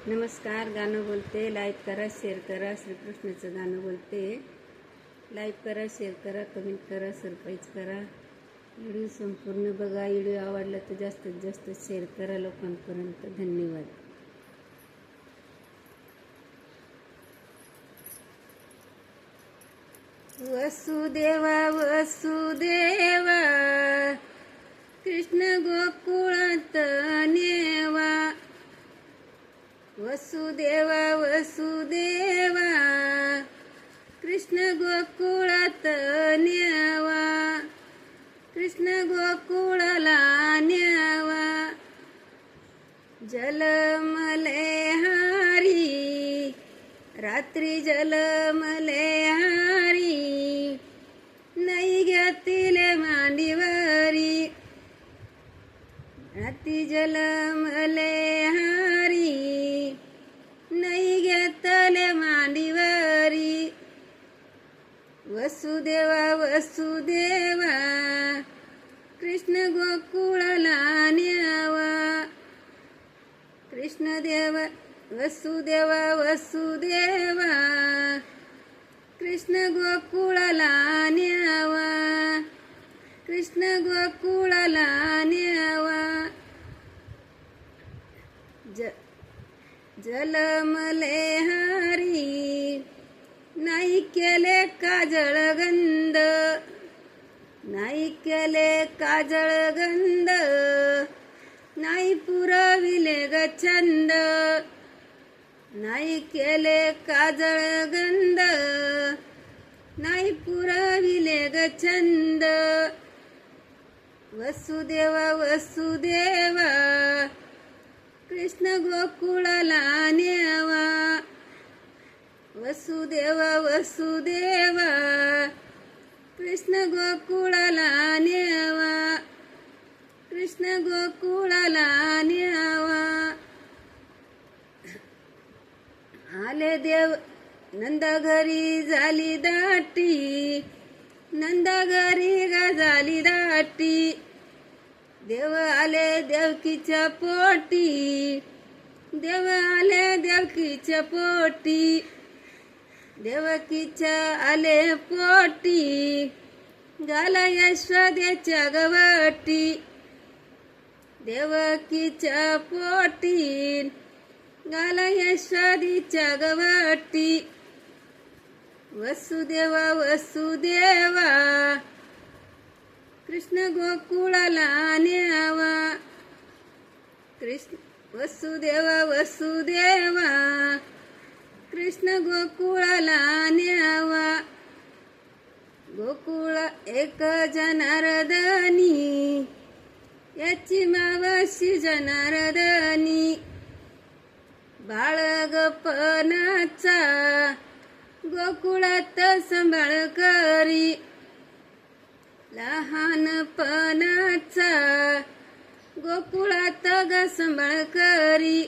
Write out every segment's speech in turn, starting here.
नमस्कार. गाणं बोलते. लाईक करा, शेअर करा. श्रीकृष्णाचं गाणं बोलते. लाईक करा, शेअर करा, कमेंट करा, सरप्राईज करा. व्हिडिओ संपूर्ण बघा. व्हिडिओ आवडला तर जास्तीत जास्त शेअर करा लोकांपर्यंत. धन्यवाद. वसुदेवा वसुदेवा कृष्ण गोकुळात नेवा. वसुदेवा वसुदेवा कृष्ण गोकुळात न्यावा. कृष्ण गोकुळाला न्यावा. जलमले हारी रात्री जलमले हारी नाही घेतील मांडीवरी. रात्री जलमले हारी नाही घेतले मांडीवरी. वसुदेवा वसुदेवा कृष्ण गोकुळाला न्यावा. कृष्ण देवा वसुदेवा वसुदेवा कृष्ण गोकुळाला न्यावा. कृष्ण गोकुळाला न्यावा. जलमले हारी नाही केले काजळ गंध. नाही केले काजळ गंध नाही पुरविले ग छंद. नाही केले काजळ गंध नाही पुरविले ग छंद. वसुदेवा वसुदेवा कृष्ण गोकुळाला न्यावा. वसुदेवा वसुदेवा कृष्ण गोकुळाला न्यावा. कृष्ण गोकुळाला न्यावा. आले देव नंदा घरी झाली दाटी. नंदा घरी झाली दाटी. देव आले देवकीच्या पोटी. देव आले देवकीच्या पोटी. देवकीच्या आले पोटी गाला यशोदेच्या गवटी. देवकीच्या पोटी गाला यशोदीच्या गवटी. वसुदेवा वसुदेवा कृष्ण गोकुळाला न्यावा. कृष्ण वसुदेवा वसुदेवा कृष्ण गोकुळाला न्यावा. गोकुळ एक जनार्दनी याची मावशी जनार्दनी. बाळ गपनाचा गोकुळात सांभाळ करी. लहानपणाचा गोकुळात ग सांभाळ करी.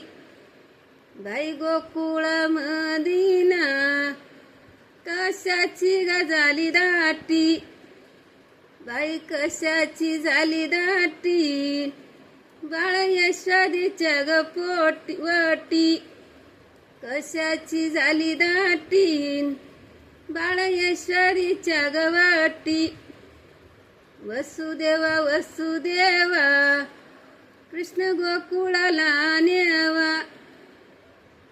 बाई गोकुळ मदीना कशाची ग झाली दाटी. बाई कशाची झाली दाटी. बाळ यशोदेच्या ग पोटी वटी. कशाची झाली दाटी. बाळ यशोदेच्या ग वटी. वसुदेवा वसुदेवा कृष्ण गोकुळाला न्यावा.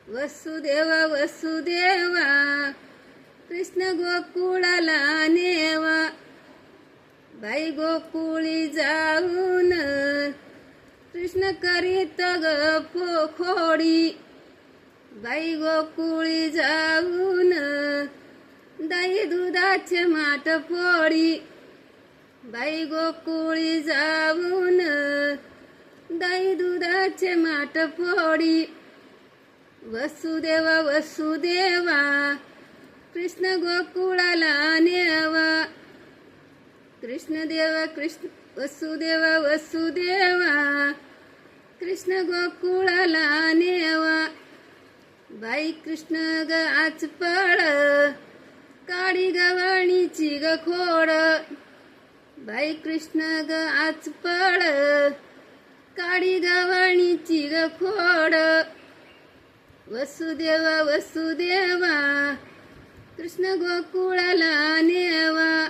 वसुदेवा वसुदेवा कृष्ण गोकुळाला न्यावा. बाई गोकुळी जाऊन कृष्ण करीत ग खोडी. बाई गोकुळी जाऊन दही दुधाचे माठ फोडी. बाई गोकुळी जाऊन दही दुधाचे माठ फोडी. वसुदेवा वसुदेवा कृष्ण गोकुळाला न्यावा. कृष्ण देवा कृष्ण वसुदेवा वसुदेवा कृष्ण गोकुळाला न्यावा. बाई कृष्ण ग आज पळ काळी गवाणीची ग खोड. बाई कृष्ण ग आज पळ काळी गवाणीची ग खोड. वसुदेवा वसुदेवा कृष्ण गोकुळाला नेवा.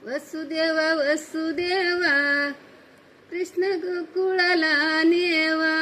वसुदेवा वसुदेवा कृष्ण गोकुळाला नेवा.